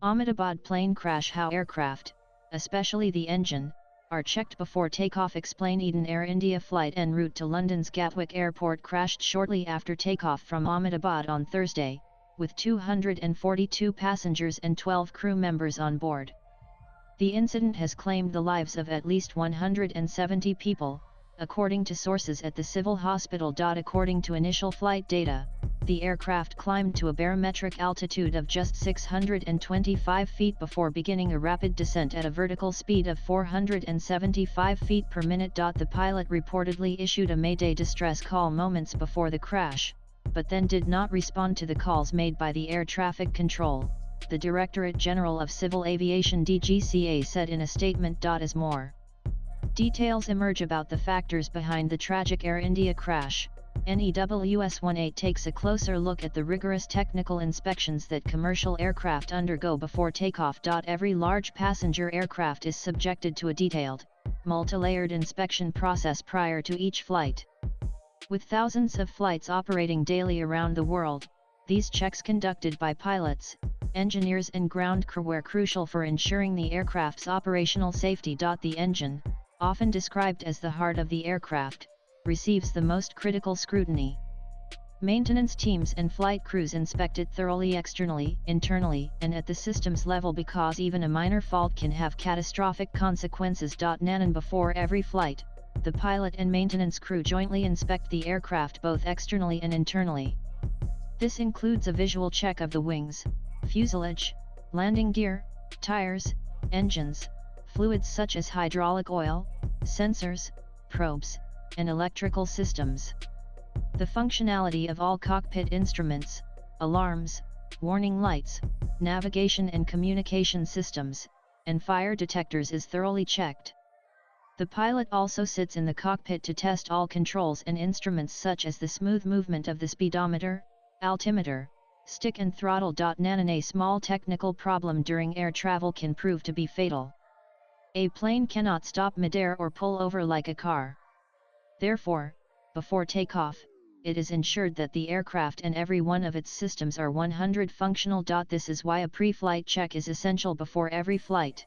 Ahmedabad plane crash. How aircraft, especially the engine, are checked before takeoff. Explain. Eden Air India flight en route to London's Gatwick Airport crashed shortly after takeoff from Ahmedabad on Thursday, with 242 passengers and 12 crew members on board. The incident has claimed the lives of at least 170 people, according to sources at the civil hospital. According to initial flight data, the aircraft climbed to a barometric altitude of just 625 feet before beginning a rapid descent at a vertical speed of 475 feet per minute. The pilot reportedly issued a Mayday distress call moments before the crash, but then did not respond to the calls made by the Air Traffic Control, the Directorate General of Civil Aviation DGCA said in a statement. As more details emerge about the factors behind the tragic Air India crash, NEWS 18 takes a closer look at the rigorous technical inspections that commercial aircraft undergo before takeoff. Every large passenger aircraft is subjected to a detailed, multi-layered inspection process prior to each flight. With thousands of flights operating daily around the world, these checks conducted by pilots, engineers and ground crew are crucial for ensuring the aircraft's operational safety. The engine, often described as the heart of the aircraft, receives the most critical scrutiny. Maintenance teams and flight crews inspect it thoroughly externally, internally, and at the systems level because even a minor fault can have catastrophic consequences. Before every flight, the pilot and maintenance crew jointly inspect the aircraft both externally and internally. This includes a visual check of the wings, fuselage, landing gear, tires, engines, fluids such as hydraulic oil, sensors, probes, and electrical systems. The functionality of all cockpit instruments, alarms, warning lights, navigation and communication systems, and fire detectors is thoroughly checked. The pilot also sits in the cockpit to test all controls and instruments such as the smooth movement of the speedometer, altimeter, stick and throttle. A small technical problem during air travel can prove to be fatal. A plane cannot stop midair or pull over like a car. Therefore, before takeoff, it is ensured that the aircraft and every one of its systems are 100% functional. This is why a pre-flight check is essential before every flight.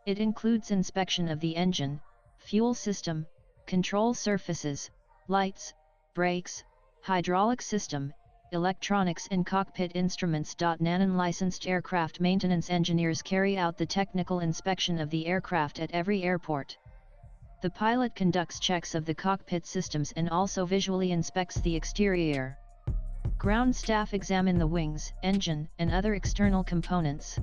It includes inspection of the engine, fuel system, control surfaces, lights, brakes, hydraulic system, electronics and cockpit instruments. Non-licensed aircraft maintenance engineers carry out the technical inspection of the aircraft at every airport. The pilot conducts checks of the cockpit systems and also visually inspects the exterior. Ground staff examine the wings, engine, and other external components.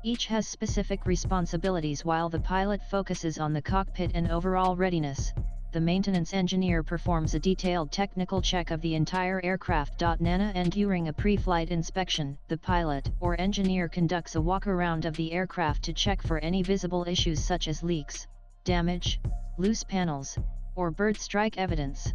Each has specific responsibilities while the pilot focuses on the cockpit and overall readiness. The maintenance engineer performs a detailed technical check of the entire aircraft. And during a pre-flight inspection, the pilot or engineer conducts a walk-around of the aircraft to check for any visible issues such as leaks, damage, loose panels, or bird strike evidence.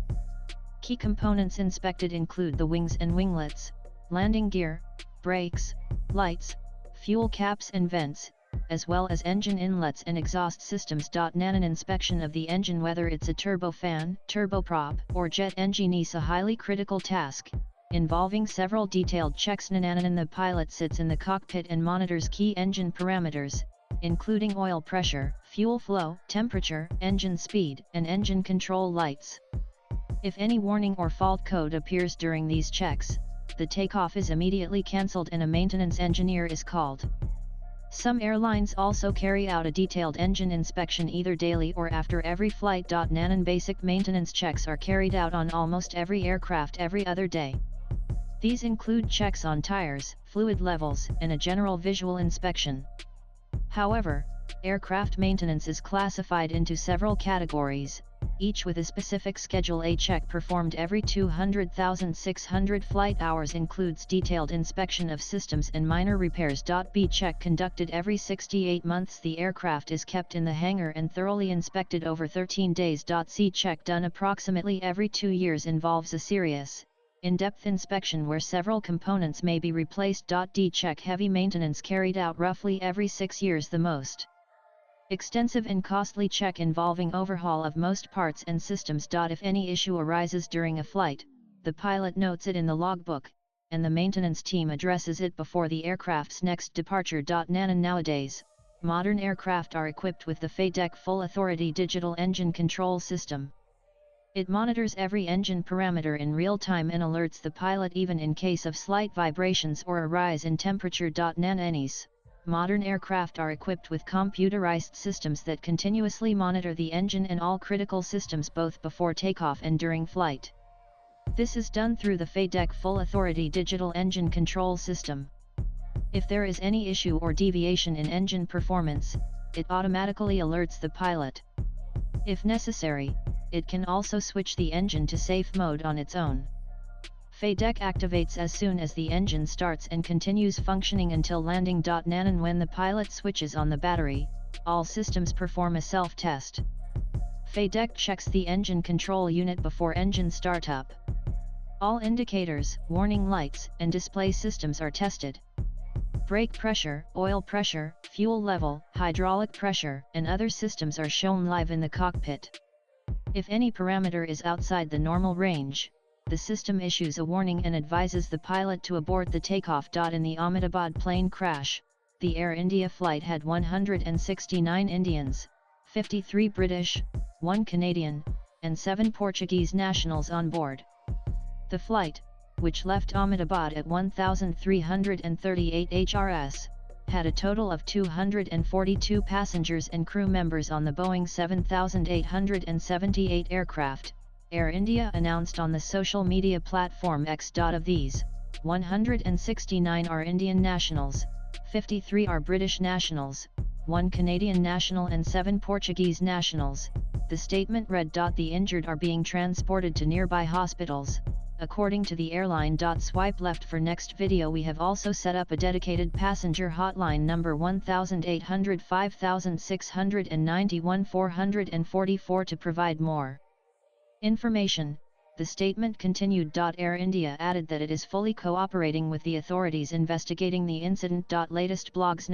Key components inspected include the wings and winglets, landing gear, brakes, lights, fuel caps and vents, as well as engine inlets and exhaust systems. An inspection of the engine, whether it's a turbofan, turboprop, or jet engine, is a highly critical task, involving several detailed checks. The pilot sits in the cockpit and monitors key engine parameters, including oil pressure, fuel flow, temperature, engine speed, and engine control lights. If any warning or fault code appears during these checks, the takeoff is immediately cancelled and a maintenance engineer is called. Some airlines also carry out a detailed engine inspection either daily or after every flight. Basic maintenance checks are carried out on almost every aircraft every other day. These include checks on tires, fluid levels, and a general visual inspection. However, aircraft maintenance is classified into several categories, each with a specific schedule. A check performed every 200,600 flight hours includes detailed inspection of systems and minor repairs. B check conducted every 68 months. The aircraft is kept in the hangar and thoroughly inspected over 13 days. C check done approximately every 2 years involves a serious, in-depth inspection where several components may be replaced. D check heavy maintenance carried out roughly every 6 years. The most extensive and costly check involving overhaul of most parts and systems. If any issue arises during a flight, the pilot notes it in the logbook, and the maintenance team addresses it before the aircraft's next departure. Nowadays, modern aircraft are equipped with the FADEC Full Authority Digital Engine Control System. It monitors every engine parameter in real time and alerts the pilot even in case of slight vibrations or a rise in temperature. Nowadays, modern aircraft are equipped with computerized systems that continuously monitor the engine and all critical systems both before takeoff and during flight. This is done through the FADEC Full Authority Digital Engine Control System. If there is any issue or deviation in engine performance, it automatically alerts the pilot. If necessary, it can also switch the engine to safe mode on its own. FADEC activates as soon as the engine starts and continues functioning until landing. And when the pilot switches on the battery, all systems perform a self-test. FADEC checks the engine control unit before engine startup. All indicators, warning lights, and display systems are tested. Brake pressure, oil pressure, fuel level, hydraulic pressure, and other systems are shown live in the cockpit. If any parameter is outside the normal range, the system issues a warning and advises the pilot to abort the takeoff. In the Ahmedabad plane crash, the Air India flight had 169 Indians, 53 British, 1 Canadian, and 7 Portuguese nationals on board. The flight, which left Ahmedabad at 1338 HRS, had a total of 242 passengers and crew members on the Boeing 7878 aircraft, Air India announced on the social media platform X. Of these, 169 are Indian nationals, 53 are British nationals, 1 Canadian national and 7 Portuguese nationals. The statement read. The injured are being transported to nearby hospitals, according to the airline. Swipe left for next video. We have also set up a dedicated passenger hotline number 1800 5691 444 to provide more information. The statement continued. Air India added that it is fully cooperating with the authorities investigating the incident. Latest blogs.